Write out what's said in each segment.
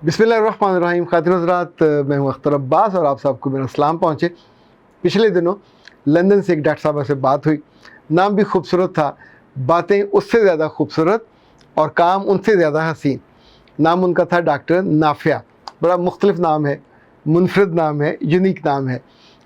बिस्मिल्लाहिर्रहमानिर्रहीम। खातिन हज़रात, मैं हूँ अख्तर अब्बास और आप सबको मेरा सलाम पहुँचे। पिछले दिनों लंदन से एक डॉक्टर साहब से बात हुई। नाम भी खूबसूरत था, बातें उससे ज़्यादा खूबसूरत और काम उनसे ज़्यादा हसीन। नाम उनका था डॉक्टर नाफिया। बड़ा मुख्तलिफ नाम है, मुनफरद नाम है, यूनिक नाम है।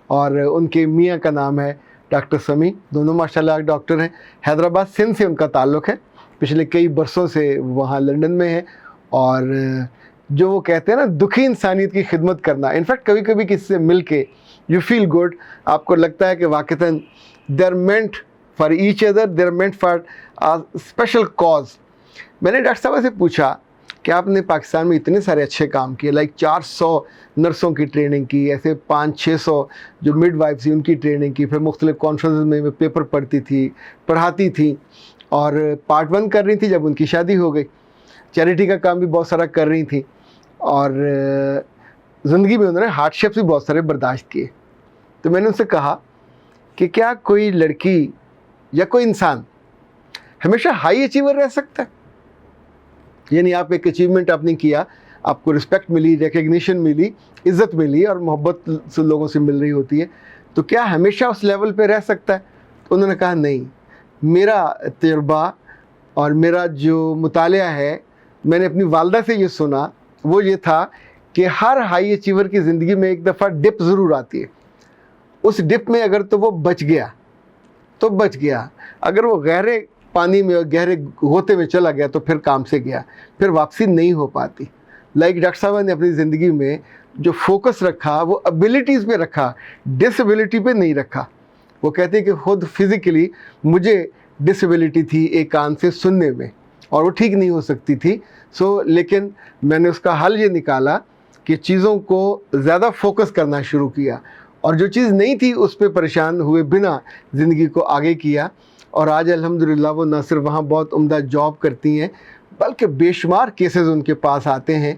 और उनके मियाँ का नाम है डॉक्टर समी। दोनों माशाल्लाह डॉक्टर हैं। हैदराबाद सिंध से उनका ताल्लुक़ है। पिछले कई बरसों से वहाँ लंदन में है। और जो वो कहते हैं ना, दुखी इंसानियत की खिदमत करना। इनफैक्ट कभी कभी किसी से मिल के यू फील गुड, आपको लगता है कि वाक़तन they are meant for each other, they are meant for a special cause. मैंने डॉक्टर साहब से पूछा कि आपने पाकिस्तान में इतने सारे अच्छे काम किए, लाइक 400 नर्सों की ट्रेनिंग की, ऐसे 500-600 जो मिड वाइफ थी उनकी ट्रेनिंग की, फिर मुख्तलिफ कॉन्फ्रेंस में पेपर पढ़ती थी, पढ़ाती थी और पार्ट 1 कर रही थी जब उनकी शादी हो गई। चैरिटी का काम भी बहुत सारा कर रही थी और ज़िंदगी में उन्होंने हार्डशिप्स भी बहुत सारे बर्दाश्त किए। तो मैंने उनसे कहा कि क्या कोई लड़की या कोई इंसान हमेशा हाई अचीवर रह सकता है? यानी आप एक अचीवमेंट आपने किया, आपको रिस्पेक्ट मिली, रिकग्निशन मिली, इज़्ज़त मिली और मोहब्बत से लोगों से मिल रही होती है, तो क्या हमेशा उस लेवल पे रह सकता है? तो उन्होंने कहा नहीं, मेरा तजुर्बा और मेरा जो मुतालिया है, मैंने अपनी वालदा से ये सुना, वो ये था कि हर हाई अचीवर की ज़िंदगी में एक दफ़ा डिप ज़रूर आती है। उस डिप में अगर तो वो बच गया तो बच गया, अगर वो गहरे पानी में और गहरे गोते में चला गया तो फिर काम से गया, फिर वापसी नहीं हो पाती। लाइक डॉक्टर साहब ने अपनी ज़िंदगी में जो फोकस रखा वो एबिलिटीज़ पे रखा, डिसेबिलिटी पे नहीं रखा। वो कहते हैं कि खुद फिज़िकली मुझे डिसेबिलिटी थी एक कान से सुनने में और वो ठीक नहीं हो सकती थी। लेकिन मैंने उसका हल ये निकाला कि चीज़ों को ज़्यादा फोकस करना शुरू किया और जो चीज़ नहीं थी उस पर परेशान हुए बिना ज़िंदगी को आगे किया। और आज अल्हम्दुलिल्लाह वो न सिर्फ वहाँ बहुत उम्दा जॉब करती हैं, बल्कि बेशुमार केसेस उनके पास आते हैं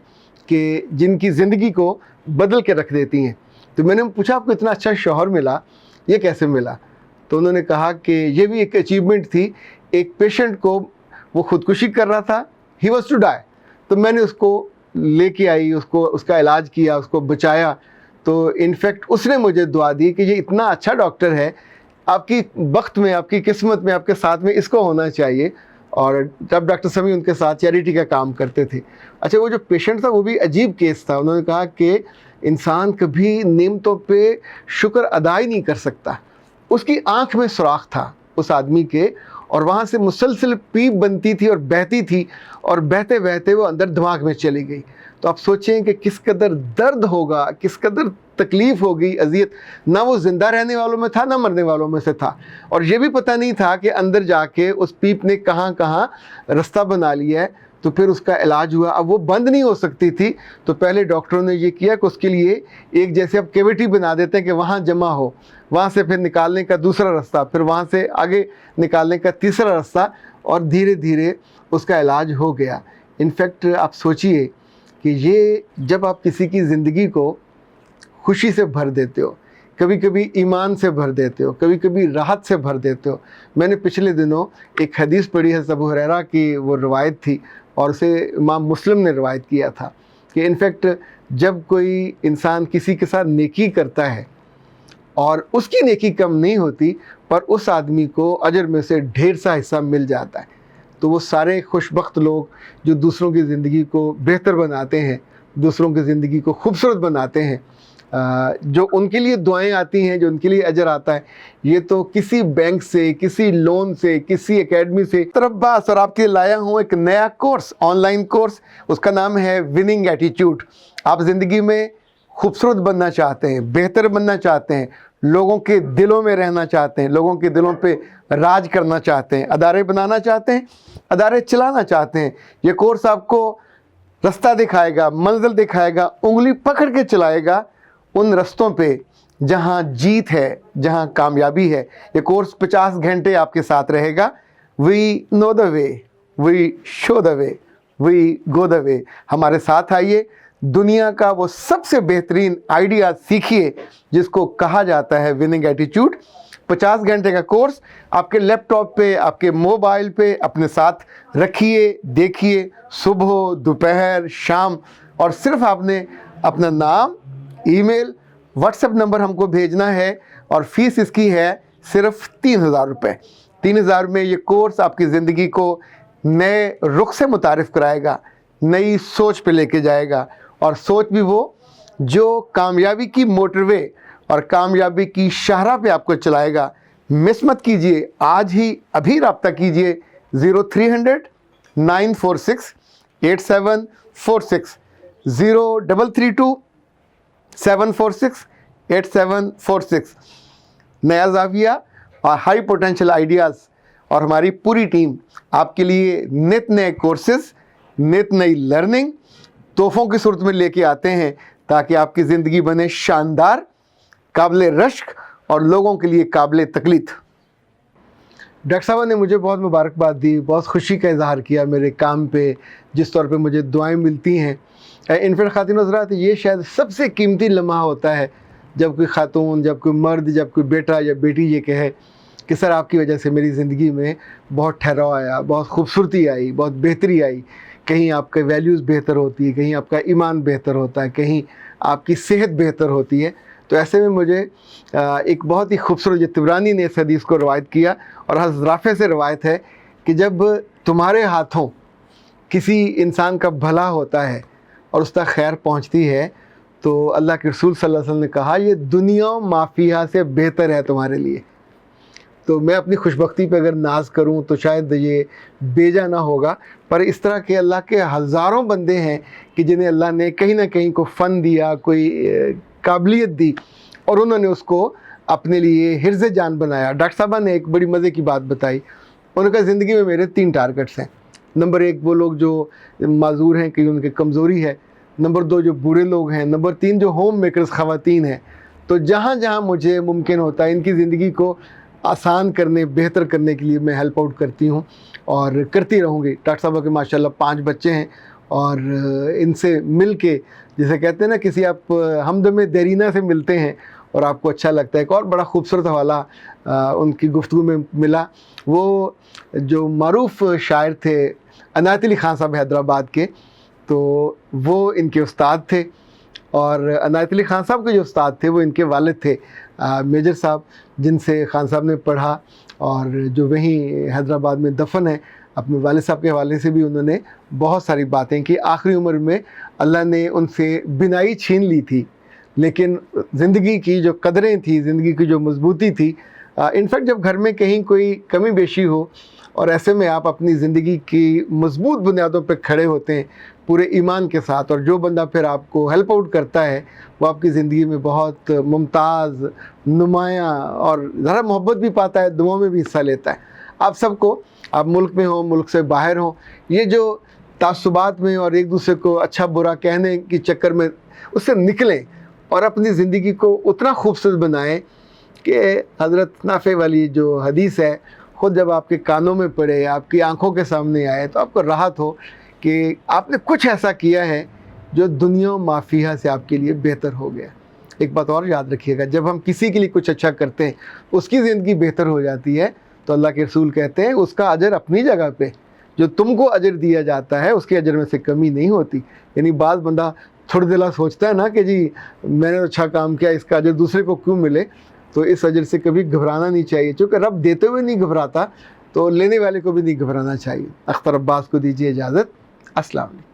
कि जिनकी ज़िंदगी को बदल के रख देती हैं। तो मैंने पूछा, आपको इतना अच्छा शौहर मिला, ये कैसे मिला? तो उन्होंने कहा कि ये भी एक अचीवमेंट थी। एक पेशेंट को वो ख़ुदकुशी कर रहा था, ही वॉज टू डाई, तो मैंने उसको लेके आई, उसको उसका इलाज किया, उसको बचाया। तो इनफैक्ट उसने मुझे दुआ दी कि ये इतना अच्छा डॉक्टर है, आपकी बख्त में, आपकी किस्मत में, आपके साथ में इसको होना चाहिए। और जब डॉक्टर समी उनके साथ चैरिटी का काम करते थे। अच्छा, वो जो पेशेंट था वो भी अजीब केस था। उन्होंने कहा कि इंसान कभी नेमतों पे शुक्र अदा ही नहीं कर सकता। उसकी आँख में सुराख था उस आदमी के, और वहाँ से मुसलसल पीप बनती थी और बहती थी, और बहते बहते वो अंदर दिमाग में चली गई। तो आप सोचें कि किस कदर दर्द होगा, किस कदर तकलीफ़ होगी, अज़ियत। ना वो ज़िंदा रहने वालों में था, ना मरने वालों में से था। और ये भी पता नहीं था कि अंदर जाके उस पीप ने कहाँ कहाँ रास्ता बना लिया है। तो फिर उसका इलाज हुआ। अब वो बंद नहीं हो सकती थी, तो पहले डॉक्टरों ने ये किया कि उसके लिए एक जैसे अब कैविटी बना देते हैं कि वहाँ जमा हो, वहाँ से फिर निकालने का दूसरा रास्ता, फिर वहाँ से आगे निकालने का तीसरा रास्ता, और धीरे धीरे उसका इलाज हो गया। इनफैक्ट आप सोचिए कि ये जब आप किसी की ज़िंदगी को खुशी से भर देते हो, कभी कभी ईमान से भर देते हो, कभी कभी राहत से भर देते हो। मैंने पिछले दिनों एक हदीस पढ़ी है, अबू हुरैरा की वो रिवायत थी, और उसे इमाम मुस्लिम ने रिवायत किया था कि इनफैक्ट जब कोई इंसान किसी के साथ नेकी करता है और उसकी नेकी कम नहीं होती, पर उस आदमी को अजर में से ढेर सा हिस्सा मिल जाता है। तो वो सारे खुशबख्त लोग जो दूसरों की ज़िंदगी को बेहतर बनाते हैं, दूसरों की ज़िंदगी को खूबसूरत बनाते हैं, जो उनके लिए दुआएं आती हैं, जो उनके लिए अजर आता है, ये तो किसी बैंक से, किसी लोन से, किसी एकेडमी से तरब्बास। और आपके लिए लाया हूँ एक नया कोर्स, ऑनलाइन कोर्स। उसका नाम है विनिंग एटीट्यूड। आप ज़िंदगी में खूबसूरत बनना चाहते हैं, बेहतर बनना चाहते हैं, लोगों के दिलों में रहना चाहते हैं, लोगों के दिलों पे राज करना चाहते हैं, अदारे बनाना चाहते हैं, अदारे चलाना चाहते हैं, ये कोर्स आपको रास्ता दिखाएगा, मंजिल दिखाएगा, उंगली पकड़ के चलाएगा उन रस्तों पे जहाँ जीत है, जहाँ कामयाबी है। ये कोर्स 50 घंटे आपके साथ रहेगा। We know the way, we show the way, we go the way. हमारे साथ आइए, दुनिया का वो सबसे बेहतरीन आइडिया सीखिए जिसको कहा जाता है विनिंग एटीट्यूड। 50 घंटे का कोर्स आपके लैपटॉप पे, आपके मोबाइल पे अपने साथ रखिए, देखिए, सुबह, दोपहर, शाम, اور صرف آپ نے اپنا نام، ای میل، واٹس ایپ نمبر ہم کو بھیجنا ہے، اور فیس اس کی ہے صرف 3,000 روپے۔ 3,000 میں یہ کورس آپ کی زندگی کو نئے رخ سے متعارف کرائے گا، نئی سوچ پہ لے کے جائے گا، اور سوچ بھی وہ جو کامیابی کی موٹر وے اور کامیابی کی شاہراہ پہ آپ کو چلائے گا۔ مس مت کیجئے، آج ہی ابھی رابطہ کیجئے 0300 946 8746 0332 746 8746۔ نیا زاویہ اور ہائی پوٹینشل آئیڈیاز اور ہماری پوری ٹیم آپ کے لیے نت نئے کورسز، نت نئی لرننگ تحفوں کی صورت میں لے کے آتے ہیں، تاکہ آپ کی زندگی بنے شاندار، قابل رشک اور لوگوں کے لیے قابل تقلید۔ ڈاکٹر صاحبہ نے مجھے بہت مبارکباد دی، بہت خوشی کا اظہار کیا میرے کام پہ، جس طور پہ مجھے دعائیں ملتی ہیں۔ انفینٹ خواتین حضرات، یہ شاید سب سے قیمتی لمحہ ہوتا ہے جب کوئی خاتون، جب کوئی مرد، جب کوئی بیٹا یا بیٹی یہ کہے کہ سر آپ کی وجہ سے میری زندگی میں بہت ٹھہراؤ آیا، بہت خوبصورتی آئی، بہت بہتری آئی، کہیں آپ کا ویلیوز بہتر ہوتی ہے، کہیں آپ کا ایمان بہتر ہوتا ہے، کہیں آپ کی صحت بہتر ہوتی ہے۔ تو ایسے میں مجھے ایک بہت ہی خوبصورت، جو طبرانی نے اس حدیث کو روایت کیا اور حضرت رافع سے روایت ہے کہ جب تمہارے ہاتھوں کسی انسان کا بھلا ہوتا ہے اور اس تک خیر پہنچتی ہے، تو اللہ کے رسول صلی اللہ علیہ وسلم نے کہا یہ دنیا ما فیہا سے بہتر ہے تمہارے لیے۔ تو میں اپنی خوش بختی پہ اگر ناز کروں تو شاید یہ بیجا نہ ہوگا، پر اس طرح کے اللہ کے ہزاروں بندے ہیں کہ جنہیں اللہ نے کہیں نہ کہیں کو فن دیا، کوئی قابلیت دی، اور انہوں نے اس کو اپنے لیے حرز جان بنایا۔ ڈاکٹر صاحبہ نے ایک بڑی مزے کی بات بتائی، انہوں نے کہا زندگی میں میرے 3 ٹارگٹس ہیں۔ نمبر 1 وہ لوگ جو معذور ہیں کہ ان کی کمزوری ہے، نمبر 2 جو برے لوگ ہیں، نمبر 3 جو ہوم میکرز خواتین ہیں۔ تو جہاں جہاں مجھے ممکن ہوتا ہے ان کی زندگی کو آسان کرنے، بہتر کرنے کے لیے میں ہیلپ آؤٹ کرتی ہوں اور کرتی رہوں گی۔ ڈاکٹر صاحبہ کے ماشاءاللہ 5 بچے ہیں، اور ان سے مل کے، جسے کہتے ہیں نا کسی آپ ہمدم دیرینہ سے ملتے ہیں اور آپ کو اچھا لگتا ہے۔ ایک اور بڑا خوبصورت حوالہ ان کی گفتگو میں ملا، وہ جو معروف شاعر تھے عنایت علی خان صاحب حیدرآباد کے، تو وہ ان کے استاد تھے، اور عنایت علی خان صاحب کے جو استاد تھے وہ ان کے والد تھے میجر صاحب، جن سے خان صاحب نے پڑھا، اور جو وہیں حیدرآباد میں دفن ہے۔ اپنے والد صاحب کے حوالے سے بھی انہوں نے بہت ساری باتیں کی۔ آخری عمر میں اللہ نے ان سے بینائی چھین لی تھی، لیکن زندگی کی جو قدریں تھیں، زندگی کی جو مضبوطی تھی، انفیکٹ جب گھر میں کہیں کوئی کمی بیشی ہو اور ایسے میں آپ اپنی زندگی کی مضبوط بنیادوں پہ کھڑے ہوتے ہیں پورے ایمان کے ساتھ، اور جو بندہ پھر آپ کو ہیلپ آؤٹ کرتا ہے وہ آپ کی زندگی میں بہت ممتاز، نمایاں، اور ذرا محبت بھی پاتا ہے، دعاؤں میں بھی حصہ لیتا ہے۔ آپ سب کو، آپ ملک میں ہوں، ملک سے باہر ہوں، یہ جو تعصبات میں اور ایک دوسرے کو اچھا برا کہنے کی چکر میں اس سے نکلیں اور اپنی زندگی کو اتنا خوبصورت بنائیں کہ حضرت نافع والی جو حدیث ہے، خود جب آپ کے کانوں میں پڑے، آپ کی آنکھوں کے سامنے آئے، تو آپ کو راحت ہو کہ آپ نے کچھ ایسا کیا ہے جو دنیا ما فیہا سے آپ کے لیے بہتر ہو گیا۔ ایک بات اور یاد رکھیے گا، جب ہم کسی کے لیے کچھ اچھا کرتے ہیں، اس کی زندگی بہتر ہو جاتی ہے، تو اللہ کے رسول کہتے ہیں اس کا اجر اپنی جگہ پہ، جو تم کو اجر دیا جاتا ہے اس کے اجر میں سے کمی نہیں ہوتی۔ یعنی بعض بندہ تھوڑا دلا سوچتا ہے نا کہ جی میں نے اچھا کام کیا، اس کا اجر دوسرے کو کیوں ملے، تو اس اجر سے کبھی گھبرانا نہیں چاہیے، چونکہ رب دیتے ہوئے نہیں گھبراتا تو لینے والے کو بھی نہیں گھبرانا چاہیے۔ اختر عباس کو دیجیے اجازت، السلام علیکم۔